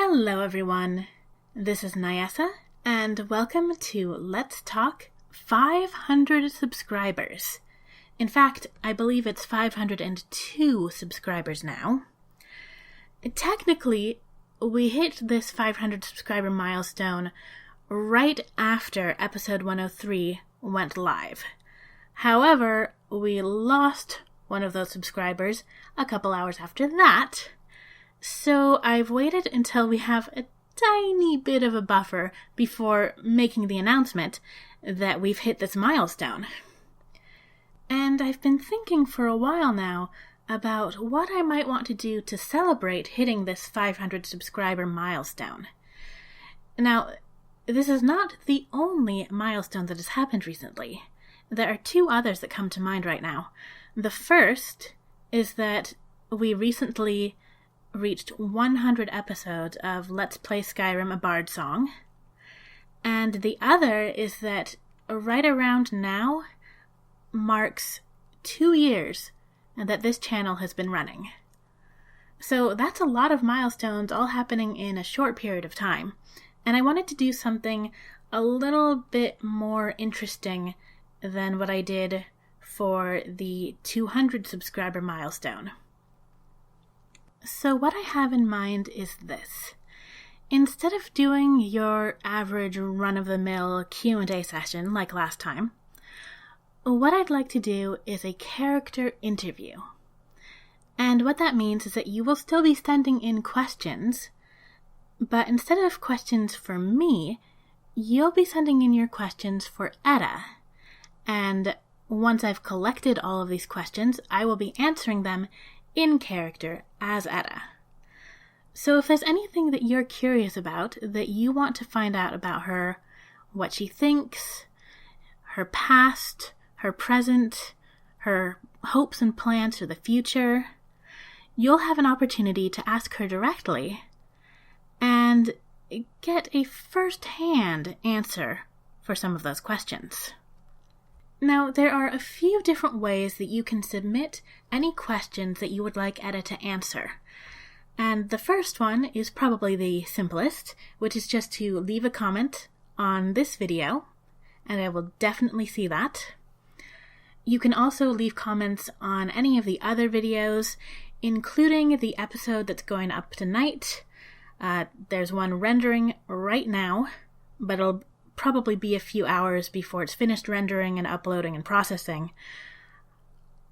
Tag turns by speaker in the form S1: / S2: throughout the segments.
S1: Hello everyone, this is Nyessa, and welcome to Let's Talk 500 subscribers. In fact, I believe it's 502 subscribers now. Technically, we hit this 500 subscriber milestone right after episode 103 went live. However, we lost one of those subscribers a couple hours after that, so I've waited until we have a tiny bit of a buffer before making the announcement that we've hit this milestone. And I've been thinking for a while now about what I might want to do to celebrate hitting this 500 subscriber milestone. Now, this is not the only milestone that has happened recently. There are two others that come to mind right now. The first is that we recently reached 100 episodes of Let's Play Skyrim a Bard Song. And the other is that right around now marks 2 years that this channel has been running. So that's a lot of milestones all happening in a short period of time. And I wanted to do something a little bit more interesting than what I did for the 200 subscriber milestone. So what I have in mind is this. Instead of doing your average run-of-the-mill Q&A session like last time, what I'd like to do is a character interview. And what that means is that you will still be sending in questions, but instead of questions for me, you'll be sending in your questions for Edda. And once I've collected all of these questions, I will be answering them in character as Edda. So if there's anything that you're curious about, that you want to find out about her, what she thinks, her past, her present, her hopes and plans for the future, you'll have an opportunity to ask her directly and get a first-hand answer for some of those questions. Now, there are a few different ways that you can submit any questions that you would like Edda to answer. And the first one is probably the simplest, which is just to leave a comment on this video, and I will definitely see that. You can also leave comments on any of the other videos, including the episode that's going up tonight. There's one rendering right now, but it'll probably be a few hours before it's finished rendering and uploading and processing.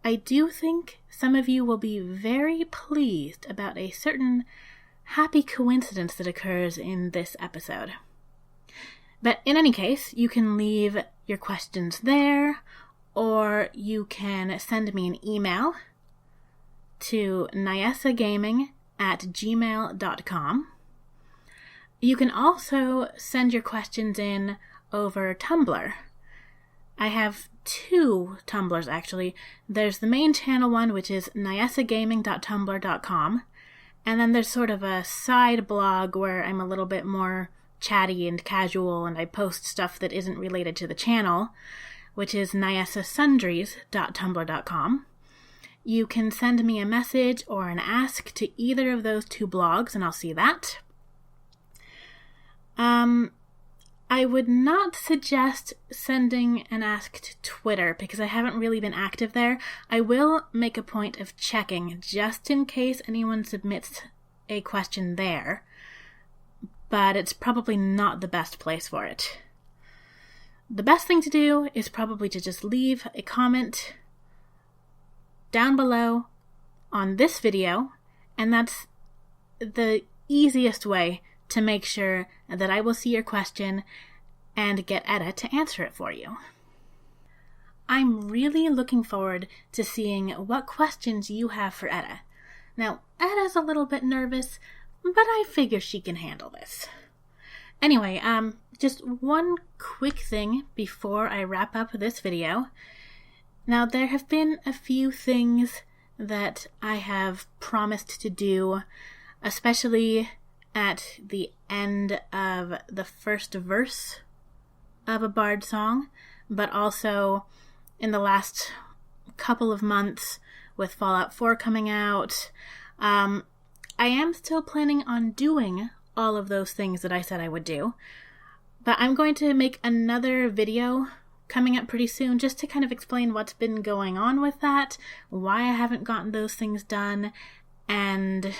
S1: I do think some of you will be very pleased about a certain happy coincidence that occurs in this episode. But in any case, you can leave your questions there, or you can send me an email to nyessagaming@gmail.com. You can also send your questions in over Tumblr. I have 2 Tumblrs, actually. There's the main channel one, which is nyessagaming.tumblr.com, and then there's sort of a side blog where I'm a little bit more chatty and casual, and I post stuff that isn't related to the channel, which is nyessasundries.tumblr.com. You can send me a message or an ask to either of those 2 blogs, and I'll see that. I would not suggest sending an ask to Twitter because I haven't really been active there. I will make a point of checking just in case anyone submits a question there, but it's probably not the best place for it. The best thing to do is probably to just leave a comment down below on this video, and that's the easiest way to make sure that I will see your question and get Edda to answer it for you. I'm really looking forward to seeing what questions you have for Edda. Now, Edda's a little bit nervous, but I figure she can handle this. Anyway, just one quick thing before I wrap up this video. Now, there have been a few things that I have promised to do, especially at the end of the first verse of a Bard song, but also in the last couple of months with Fallout 4 coming out. I am still planning on doing all of those things that I said I would do. But I'm going to make another video coming up pretty soon just to kind of explain what's been going on with that, why I haven't gotten those things done, and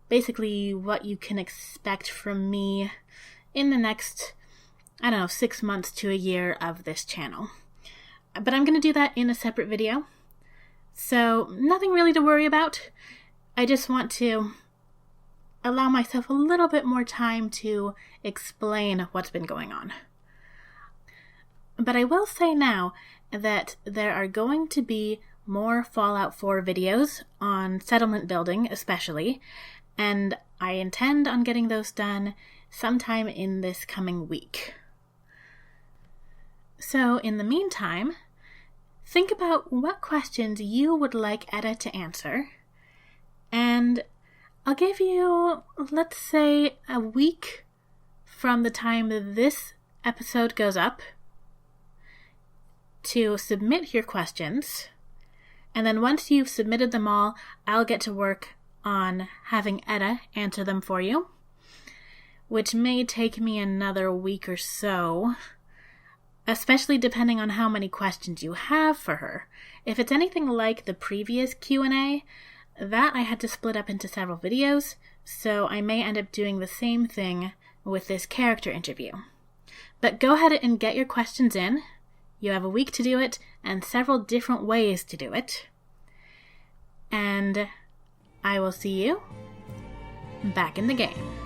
S1: basically what you can expect from me in the next, 6 months to a year of this channel. But I'm going to do that in a separate video, so nothing really to worry about. I just want to allow myself a little bit more time to explain what's been going on. But I will say now that there are going to be more Fallout 4 videos on settlement building especially, and I intend on getting those done sometime in this coming week. So in the meantime, think about what questions you would like Edda to answer, and I'll give you, let's say, a week from the time this episode goes up to submit your questions, and then once you've submitted them all, I'll get to work on having Edda answer them for you, which may take me another week or so, especially depending on how many questions you have for her. If it's anything like the previous Q&A, that I had to split up into several videos, so I may end up doing the same thing with this character interview. But go ahead and get your questions in. You have a week to do it, and several different ways to do it. And I will see you back in the game.